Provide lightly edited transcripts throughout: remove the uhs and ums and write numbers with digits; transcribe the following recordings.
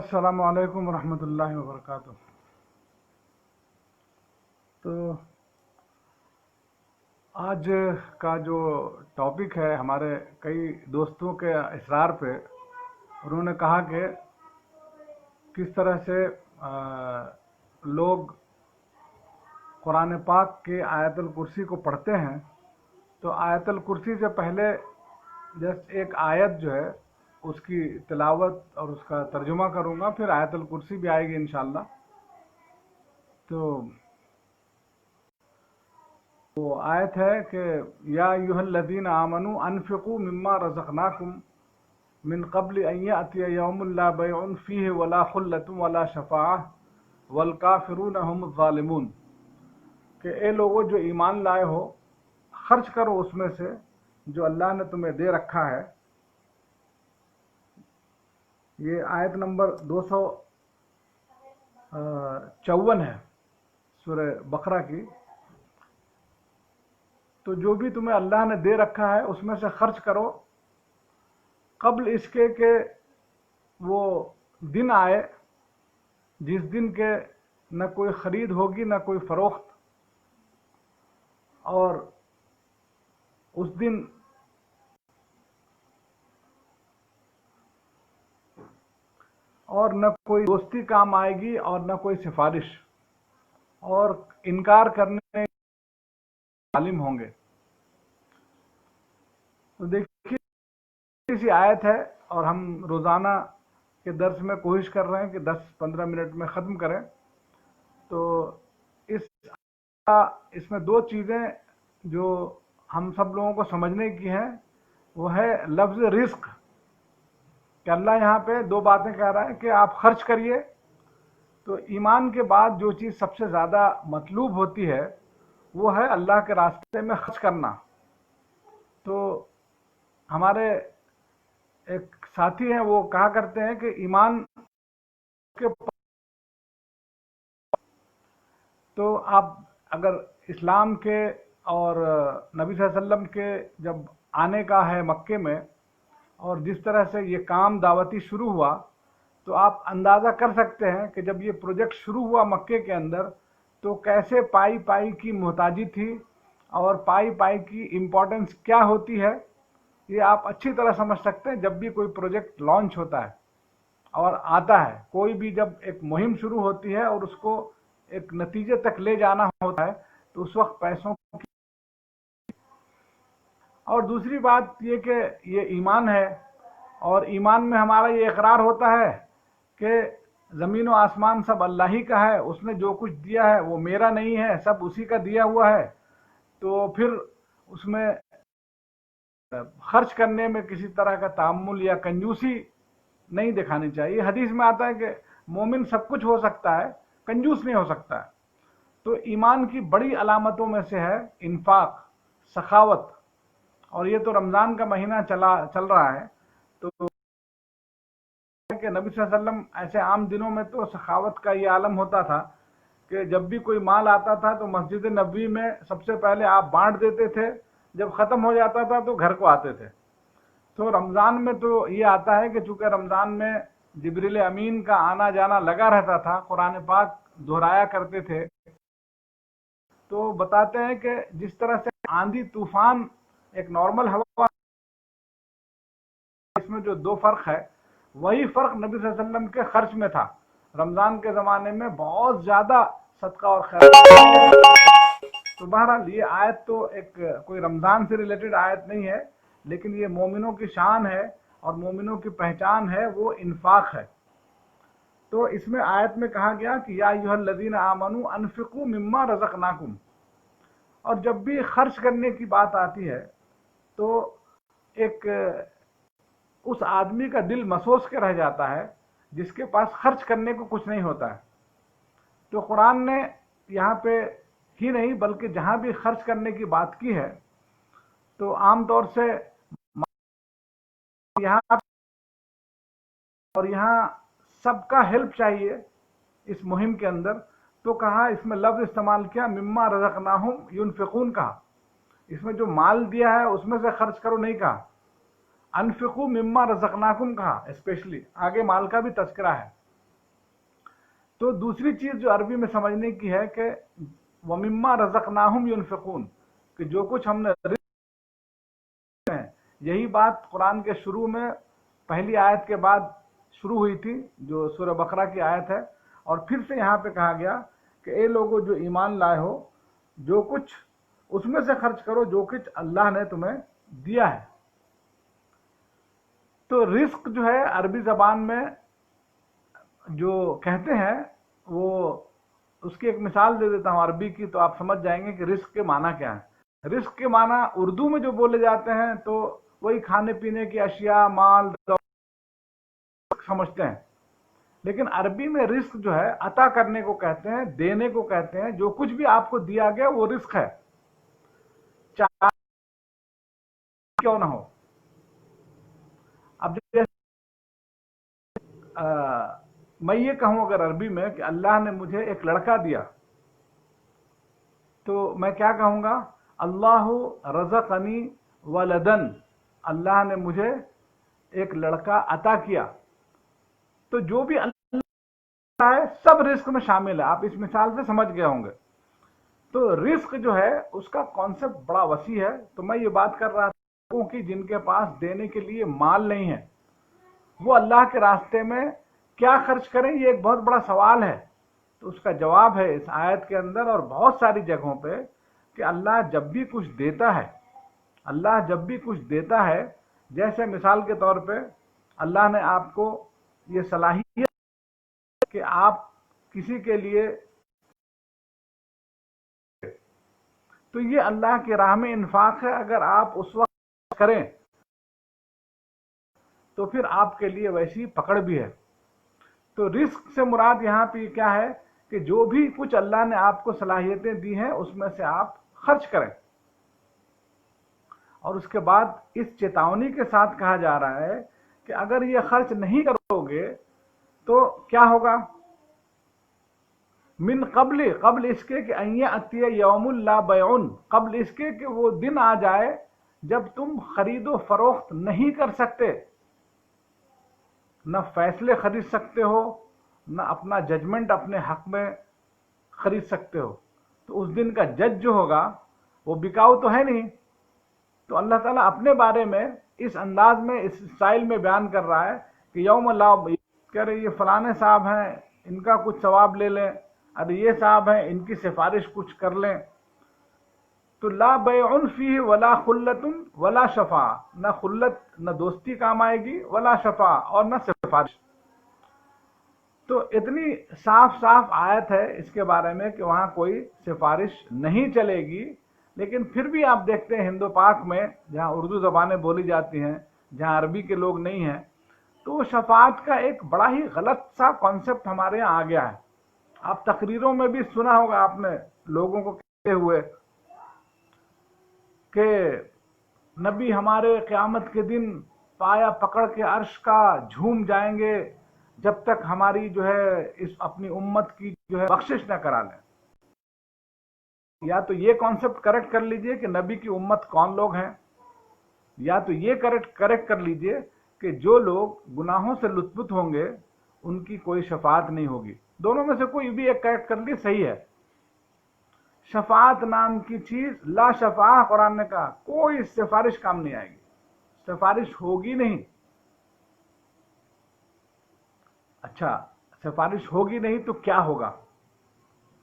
السلام علیکم ورحمۃ اللہ وبرکاتہ۔ تو آج کا جو ٹاپک ہے، ہمارے کئی دوستوں کے اصرار پہ انہوں نے کہا کہ کس طرح سے لوگ قرآن پاک کے آیت الکرسی کو پڑھتے ہیں۔ تو آیت الکرسی سے پہلے جسٹ ایک آیت جو ہے اس کی تلاوت اور اس کا ترجمہ کروں گا، پھر آیت الکرسی بھی آئے گی انشاءاللہ۔ تو وہ آیت ہے کہ یا ایھا الذین آمنوا انفقوا مما رزقناکم من قبل ان یأتی یوم لا بیع فیہ ولا خلۃ ولا شفاعہ والکافرون هم الظالمون، کہ اے لوگوں جو ایمان لائے ہو، خرچ کرو اس میں سے جو اللہ نے تمہیں دے رکھا ہے۔ یہ آیت نمبر 254 ہے سورہ بقرہ کی۔ تو جو بھی تمہیں اللہ نے دے رکھا ہے اس میں سے خرچ کرو، قبل اس کے کہ وہ دن آئے جس دن کے نہ کوئی خرید ہوگی نہ کوئی فروخت، اور اس دن اور نہ کوئی دوستی کام آئے گی اور نہ کوئی سفارش، اور انکار کرنے عالم ہوں گے۔ تو دیکھیے سی آیت ہے، اور ہم روزانہ کے درس میں کوشش کر رہے ہیں کہ 10-15 منٹ میں ختم کریں۔ تو اس میں دو چیزیں جو ہم سب لوگوں کو سمجھنے کی ہیں، وہ ہے لفظ رزق، کہ اللہ یہاں پہ دو باتیں کہہ رہا ہے کہ آپ خرچ کریے۔ تو ایمان کے بعد جو چیز سب سے زیادہ مطلوب ہوتی ہے وہ ہے اللہ کے راستے میں خرچ کرنا۔ تو ہمارے ایک ساتھی ہیں، وہ کہا کرتے ہیں کہ ایمان کے تو آپ اگر اسلام کے اور نبی صلی اللہ علیہ وسلم کے جب آنے کا ہے مکے میں، اور جس طرح سے یہ کام دعوتی شروع ہوا، تو آپ اندازہ کر سکتے ہیں کہ جب یہ پروجیکٹ شروع ہوا مکے کے اندر تو کیسے پائی پائی کی محتاجی تھی اور پائی پائی کی امپورٹنس کیا ہوتی ہے۔ یہ آپ اچھی طرح سمجھ سکتے ہیں جب بھی کوئی پروجیکٹ لانچ ہوتا ہے اور آتا ہے، کوئی بھی جب ایک مہم شروع ہوتی ہے اور اس کو ایک نتیجے تک لے جانا ہوتا ہے تو اس وقت پیسوں کی۔ اور دوسری بات یہ کہ یہ ایمان ہے، اور ایمان میں ہمارا یہ اقرار ہوتا ہے کہ زمین و آسمان سب اللہ ہی کا ہے، اس نے جو کچھ دیا ہے وہ میرا نہیں ہے، سب اسی کا دیا ہوا ہے۔ تو پھر اس میں خرچ کرنے میں کسی طرح کا تعامل یا کنجوسی نہیں دکھانی چاہیے۔ حدیث میں آتا ہے کہ مومن سب کچھ ہو سکتا ہے، کنجوس نہیں ہو سکتا ہے۔ تو ایمان کی بڑی علامتوں میں سے ہے انفاق، سخاوت، اور یہ تو رمضان کا مہینہ چل رہا ہے، تو کہ نبی صلی اللہ علیہ وسلم ایسے عام دنوں میں تو سخاوت کا یہ عالم ہوتا تھا کہ جب بھی کوئی مال آتا تھا تو مسجد نبوی میں سب سے پہلے آپ بانٹ دیتے تھے، جب ختم ہو جاتا تھا تو گھر کو آتے تھے۔ تو رمضان میں تو یہ آتا ہے کہ چونکہ رمضان میں جبریل امین کا آنا جانا لگا رہتا تھا، قرآن پاک دہرایا کرتے تھے، تو بتاتے ہیں کہ جس طرح سے آندھی طوفان ایک نارمل ہوا، اس میں جو دو فرق ہے، وہی فرق نبی صلی اللہ علیہ وسلم کے خرچ میں تھا۔ رمضان کے زمانے میں بہت زیادہ صدقہ اور خیرات۔ تو بہرحال یہ آیت تو ایک کوئی رمضان سے ریلیٹڈ آیت نہیں ہے، لیکن یہ مومنوں کی شان ہے اور مومنوں کی پہچان ہے، وہ انفاق ہے۔ تو اس میں آیت میں کہا گیا کہ یا ایھا الذین آمنوا انفقوا مما رزقناکم، اور جب بھی خرچ کرنے کی بات آتی ہے تو ایک اس آدمی کا دل مسوس کے رہ جاتا ہے جس کے پاس خرچ کرنے کو کچھ نہیں ہوتا ہے۔ تو قرآن نے یہاں پہ ہی نہیں بلکہ جہاں بھی خرچ کرنے کی بات کی ہے تو عام طور سے یہاں سب کا ہیلپ چاہیے اس مہم کے اندر، تو کہا اس میں لفظ استعمال کیا مما رزقناہم ینفقون، کہا اس میں جو مال دیا ہے اس میں سے خرچ کرو نہیں کہا، انفقوا مما رزقناکم کہا، اسپیشلی آگے مال کا بھی تذکرہ ہے۔ تو دوسری چیز جو عربی میں سمجھنے کی ہے کہ وَمِمَّا رَزَقْنَاهُمْ يُنْفِقُونَ، کہ جو کچھ ہم نے رزق ہیں، یہی بات قرآن کے شروع میں پہلی آیت کے بعد شروع ہوئی تھی جو سورہ بقرہ کی آیت ہے، اور پھر سے یہاں پہ کہا گیا کہ اے لوگو جو ایمان لائے ہو، جو کچھ اس میں سے خرچ کرو جو کچھ اللہ نے تمہیں دیا ہے۔ تو رزق جو ہے عربی زبان میں جو کہتے ہیں وہ، اس کی ایک مثال دے دیتا ہوں عربی کی، تو آپ سمجھ جائیں گے کہ رزق کے معنی کیا ہے۔ رزق کے معنی اردو میں جو بولے جاتے ہیں تو وہی کھانے پینے کی اشیاء، مال سمجھتے ہیں، لیکن عربی میں رزق جو ہے عطا کرنے کو کہتے ہیں، دینے کو کہتے ہیں۔ جو کچھ بھی آپ کو دیا گیا وہ رزق ہے، چاہے کیوں نہ ہو۔ اب میں یہ کہوں اگر عربی میں کہ اللہ نے مجھے ایک لڑکا دیا، تو میں کیا کہوں گا؟ اللہ رزقنی ولدن، اللہ نے مجھے ایک لڑکا عطا کیا۔ تو جو بھی اللہ ہے سب رزق میں شامل ہے، آپ اس مثال سے سمجھ گئے ہوں گے۔ تو رزق جو ہے اس کا کانسیپٹ بڑا وسیع ہے۔ تو میں یہ بات کر رہا تھا لوگوں کی جن کے پاس دینے کے لیے مال نہیں ہے، وہ اللہ کے راستے میں کیا خرچ کریں، یہ ایک بہت بڑا سوال ہے۔ تو اس کا جواب ہے اس آیت کے اندر اور بہت ساری جگہوں پہ کہ اللہ جب بھی کچھ دیتا ہے، اللہ جب بھی کچھ دیتا ہے، جیسے مثال کے طور پہ اللہ نے آپ کو یہ صلاحیت کہ آپ کسی کے لیے، تو یہ اللہ کی راہ میں انفاق ہے۔ اگر آپ اس وقت کریں تو پھر آپ کے لیے ویسی پکڑ بھی ہے۔ تو رزق سے مراد یہاں پہ کیا ہے کہ جو بھی کچھ اللہ نے آپ کو صلاحیتیں دی ہیں اس میں سے آپ خرچ کریں۔ اور اس کے بعد اس چیتاونی کے ساتھ کہا جا رہا ہے کہ اگر یہ خرچ نہیں کرو گے تو کیا ہوگا؟ من قبل اس کے کہ ان یأتی یوم لا بیع، قبل اس کے کہ وہ دن آ جائے جب تم خرید و فروخت نہیں کر سکتے، نہ فیصلے خرید سکتے ہو، نہ اپنا ججمنٹ اپنے حق میں خرید سکتے ہو۔ تو اس دن کا جج جو ہوگا وہ بکاؤ تو ہے نہیں۔ تو اللہ تعالیٰ اپنے بارے میں اس انداز میں، اس اسٹائل میں بیان کر رہا ہے کہ یوم لا، کہہ رہے یہ فلانے صاحب ہیں ان کا کچھ ثواب لے لیں، ارے یہ صاحب ہیں ان کی سفارش کچھ کر لیں۔ تو لا بیع فیہ ولا خلت ولا شفاع، نہ خلت، نہ دوستی کام آئے گی، ولا شفاع، اور نہ سفارش۔ تو اتنی صاف صاف آیت ہے اس کے بارے میں کہ وہاں کوئی سفارش نہیں چلے گی۔ لیکن پھر بھی آپ دیکھتے ہیں ہند و پاک میں جہاں اردو زبانیں بولی جاتی ہیں، جہاں عربی کے لوگ نہیں ہیں، تو شفاعت کا ایک بڑا ہی غلط سا کانسیپٹ ہمارے یہاں آ گیا ہے۔ آپ تقریروں میں بھی سنا ہوگا آپ نے لوگوں کو کہتے ہوئے کہ نبی ہمارے قیامت کے دن پایا پکڑ کے عرش کا جھوم جائیں گے جب تک ہماری جو ہے اس اپنی امت کی جو ہے بخشش نہ کرا لیں۔ یا تو یہ کانسیپٹ کریکٹ کر لیجئے کہ نبی کی امت کون لوگ ہیں، یا تو یہ کریکٹ کر لیجئے کہ جو لوگ گناہوں سے لطفت ہوں گے ان کی کوئی شفاعت نہیں ہوگی۔ دونوں میں سے کوئی بھی ایک کریکٹ کر لی صحیح ہے۔ شفاعت نام کی چیز، لا شفاع، قرآن نے کہا کوئی سفارش کام نہیں آئے گی، سفارش ہوگی نہیں۔ اچھا، سفارش ہوگی نہیں تو کیا ہوگا؟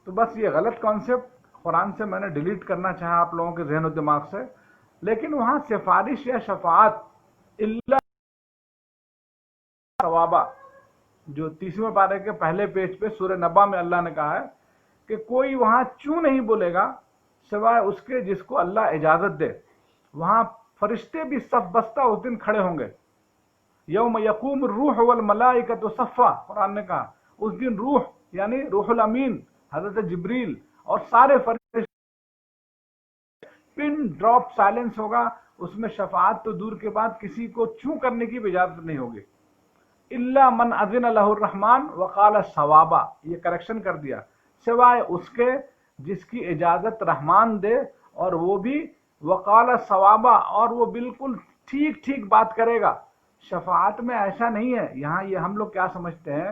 تو بس یہ غلط کانسیپٹ قرآن سے میں نے ڈیلیٹ کرنا چاہا آپ لوگوں کے ذہن و دماغ سے۔ لیکن وہاں سفارش یا شفاعت الا ثوابا، جو 30ویں پارے کے پہلے پیج پہ سورہ نبا میں اللہ نے کہا ہے کہ کوئی وہاں چوں نہیں بولے گا سوائے اس کے جس کو اللہ اجازت دے۔ وہاں فرشتے بھی صف بستہ اس دن کھڑے ہوں گے۔ یوم یقوم الروح والملائکۃ صفا، قرآن نے کہا اس دن روح یعنی روح الامین حضرت جبریل اور سارے فرشتے، پن ڈراپ سائلنس ہوگا، اس میں شفاعت تو دور کے بعد کسی کو چھو کرنے کی بھی اجازت نہیں ہوگی۔ الا من اذن له الرحمن وقال صوابا، یہ کریکشن کر دیا، سوائے اس کے جس کی اجازت رحمان دے اور وہ بھی وقال صوابا، اور وہ بالکل ٹھیک ٹھیک بات کرے گا۔ شفاعت میں ایسا نہیں ہے۔ یہاں یہ ہم لوگ کیا سمجھتے ہیں